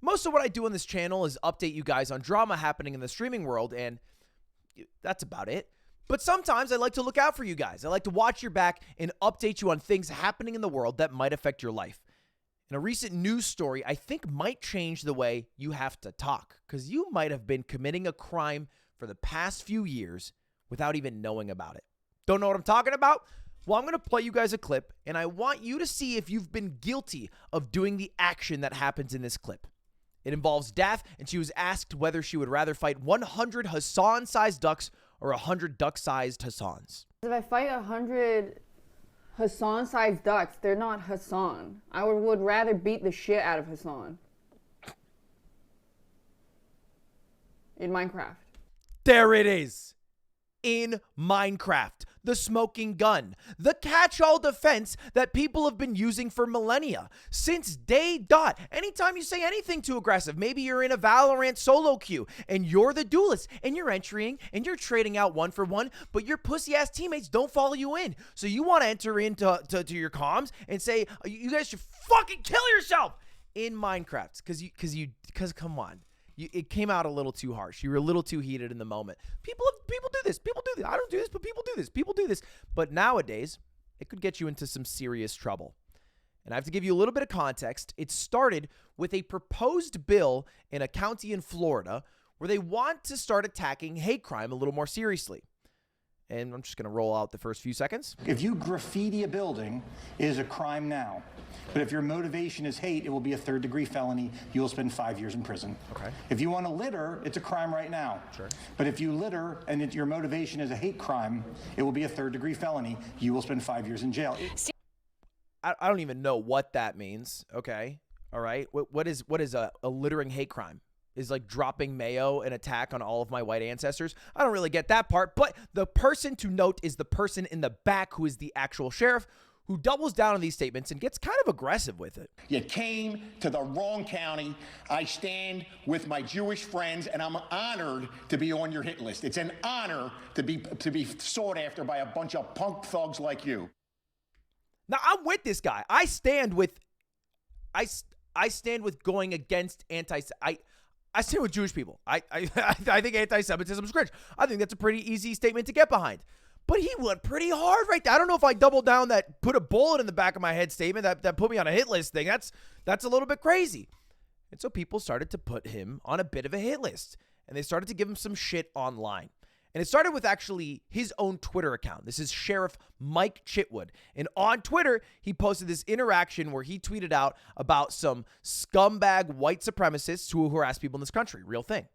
Most of what I do on this channel is update you guys on drama happening in the streaming world, and that's about it. But sometimes I like to look out for you guys. I like to watch your back and update you on things happening in the world that might affect your life. And a recent news story I think might change the way you have to talk, because you might have been committing a crime for the past few years without even knowing about it. Don't know what I'm talking about? Well, I'm going to play you guys a clip, and I want you to see if you've been guilty of doing the action that happens in this clip. It involves Daff, and she was asked whether she would rather fight 100 Hassan-sized ducks or 100 duck-sized Hassans. If I fight 100 Hassan-sized ducks, they're not Hassan. I would rather beat the shit out of Hassan. In Minecraft. There it is. In Minecraft. The smoking gun. The catch-all defense that people have been using for millennia. Since day dot. Anytime you say anything too aggressive, maybe you're in a Valorant solo queue and you're the duelist and you're entering and you're trading out 1-for-1, but your pussy-ass teammates don't follow you in. So you want to enter into your comms and say, you guys should fucking kill yourself in Minecraft. Because come on. It came out a little too harsh. You were a little too heated in the moment. People do this. People do this. I don't do this, but people do this. People do this. But nowadays, it could get you into some serious trouble. And I have to give you a little bit of context. It started with a proposed bill in a county in Florida where they want to start attacking hate crime a little more seriously. And I'm just going to roll out the first few seconds. If you graffiti a building, it is a crime now. But if your motivation is hate, it will be a third-degree felony. You will spend 5 years in prison. Okay. If you want to litter, it's a crime right now. Sure. But if you litter and your motivation is a hate crime, it will be a third-degree felony. You will spend 5 years in jail. I don't even know what that means. Okay. All right. What is a littering hate crime? Is like dropping mayo an attack on all of my white ancestors? I don't really get that part, but the person to note is the person in the back who is the actual sheriff, who doubles down on these statements and gets kind of aggressive with it. You came to the wrong county. I stand with my Jewish friends, and I'm honored to be on your hit list. It's an honor to be sought after by a bunch of punk thugs like you. Now, I'm with this guy. I stand with going against I stand with Jewish people. I think anti-Semitism is cringe. I think that's a pretty easy statement to get behind. But he went pretty hard right there. I don't know if I double down that put a bullet in the back of my head statement that put me on a hit list thing. That's a little bit crazy. And so people started to put him on a bit of a hit list. And they started to give him some shit online. And it started with actually his own Twitter account. This is Sheriff Mike Chitwood. And on Twitter, he posted this interaction where he tweeted out about some scumbag white supremacists who harass people in this country. Real thing.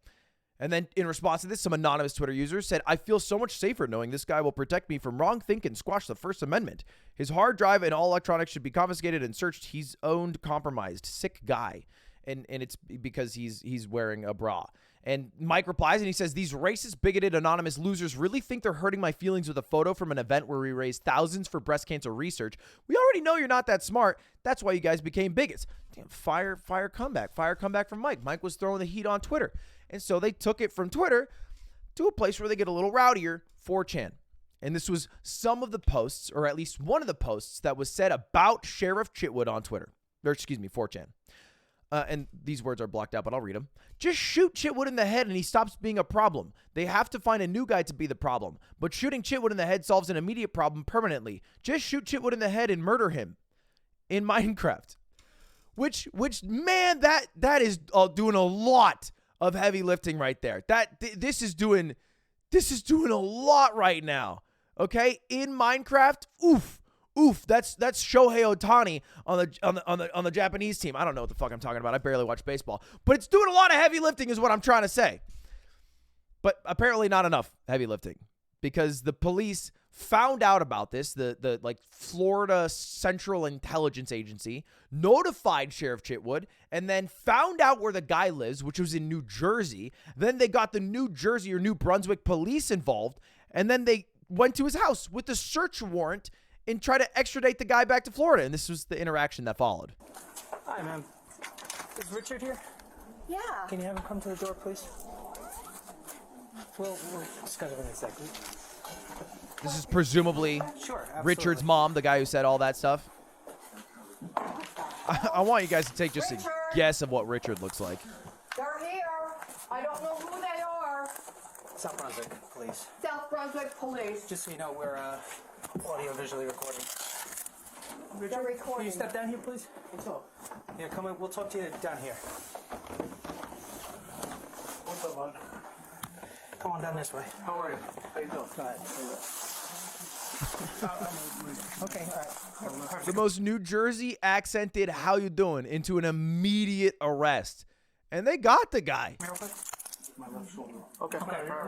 And then in response to this, some anonymous Twitter users said, "I feel so much safer knowing this guy will protect me from wrong think and squash the First Amendment. His hard drive and all electronics should be confiscated and searched. He's owned, compromised. Sick guy." And it's because he's wearing a bra. And Mike replies and he says, "These racist, bigoted, anonymous losers really think they're hurting my feelings with a photo from an event where we raised thousands for breast cancer research. We already know you're not that smart. That's why you guys became bigots." Damn, fire comeback from Mike. Mike was throwing the heat on Twitter. And so they took it from Twitter to a place where they get a little rowdier, 4chan. And this was some of the posts, or at least one of the posts that was said about Sheriff Chitwood on Twitter. Or excuse me, 4chan. And these words are blocked out, but I'll read them. "Just shoot Chitwood in the head and he stops being a problem. They have to find a new guy to be the problem. But shooting Chitwood in the head solves an immediate problem permanently. Just shoot Chitwood in the head and murder him." In Minecraft. Which man, that is doing a lot of heavy lifting right there. This is doing a lot right now. Okay? In Minecraft, oof. That's Shohei Ohtani on the Japanese team. I don't know what the fuck I'm talking about. I barely watch baseball. But it's doing a lot of heavy lifting is what I'm trying to say. But apparently not enough heavy lifting, because the police found out about this. The Florida Central Intelligence Agency notified Sheriff Chitwood and then found out where the guy lives, which was in New Jersey. Then they got the New Jersey or New Brunswick police involved, and then they went to his house with a search warrant and try to extradite the guy back to Florida. And this was the interaction that followed. Hi, ma'am. Is Richard here? Yeah. Can you have him come to the door, please? We'll schedule in a second. This is presumably Sure, absolutely. Richard's mom, the guy who said all that stuff. I want you guys to take just guess of what Richard looks like. They're here. I don't know who they are. South Brunswick Police. South Brunswick Police. Just so you know, we're audio visually recording. They're Can recording. you step down here, please? Yeah, come in. We'll talk to you down here. What's up, bud? Come on down this way. How are you? How you doing? Go ahead. Okay, all right. The most New Jersey accented "How you doing?" into an immediate arrest, and they got the guy. My left shoulder. Okay,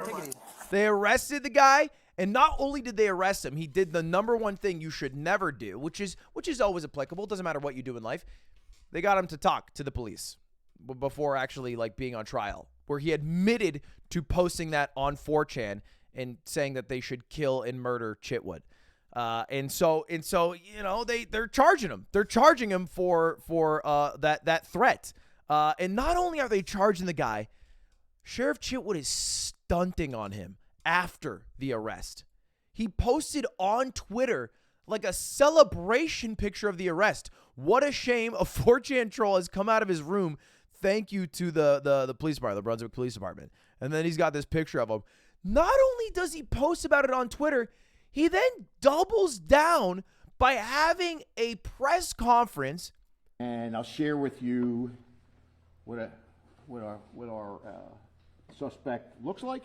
take it easy. They arrested the guy, and not only did they arrest him, he did the number one thing you should never do, which is always applicable. It doesn't matter what you do in life. They got him to talk to the police before actually like being on trial, where he admitted to posting that on 4chan and saying that they should kill and murder Chitwood. And so you know they're charging him. They're charging him for that threat. And not only are they charging the guy, Sheriff Chitwood is stunting on him after the arrest. He posted on Twitter like a celebration picture of the arrest. What a shame a 4chan troll has come out of his room. Thank you to the police department, the Brunswick Police Department. And then he's got this picture of him. Not only does he post about it on Twitter, he then doubles down by having a press conference. And I'll share with you what our suspect looks like.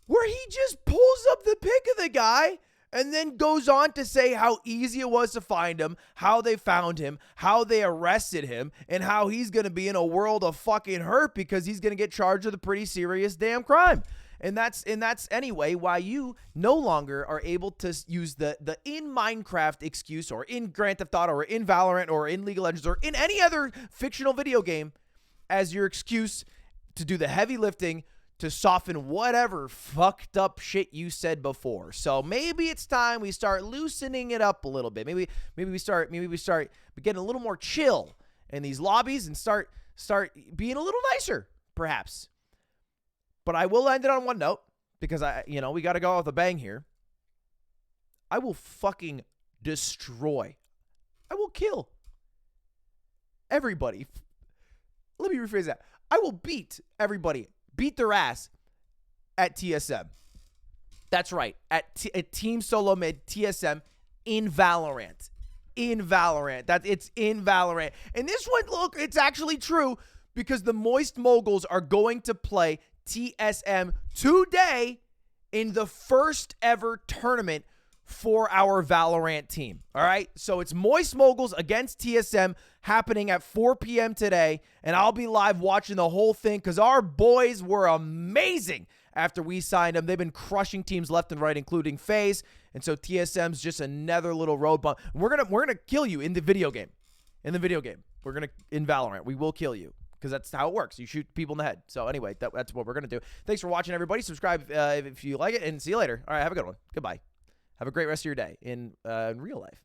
Where he just pulls up the pic of the guy and then goes on to say how easy it was to find him, how they found him, how they arrested him, and how he's going to be in a world of fucking hurt because he's going to get charged with a pretty serious damn crime. And that's anyway why you no longer are able to use the in Minecraft excuse, or in Grand Theft Auto, or in Valorant, or in League of Legends, or in any other fictional video game as your excuse to do the heavy lifting to soften whatever fucked up shit you said before. So maybe it's time we start loosening it up a little bit. Maybe we start getting a little more chill in these lobbies and start being a little nicer, perhaps. But I will end it on one note because we got to go out with a bang here. I will fucking destroy. I will kill everybody. Let me rephrase that. I will beat everybody. Beat their ass at TSM. That's right. At Team Solo Mid TSM in Valorant. It's in Valorant. And this one, look, it's actually true because the Moist Moguls are going to play TSM today in the first ever tournament for our Valorant team. All right. So it's Moist Moguls against TSM happening at 4 p.m. today. And I'll be live watching the whole thing because our boys were amazing after we signed them. They've been crushing teams left and right, including FaZe. And so TSM's just another little road bump. We're gonna kill you in the video game. In Valorant, we will kill you. Because that's how it works. You shoot people in the head. So anyway, that's what we're going to do. Thanks for watching, everybody. Subscribe if you like it, and see you later. All right, have a good one. Goodbye. Have a great rest of your day in real life.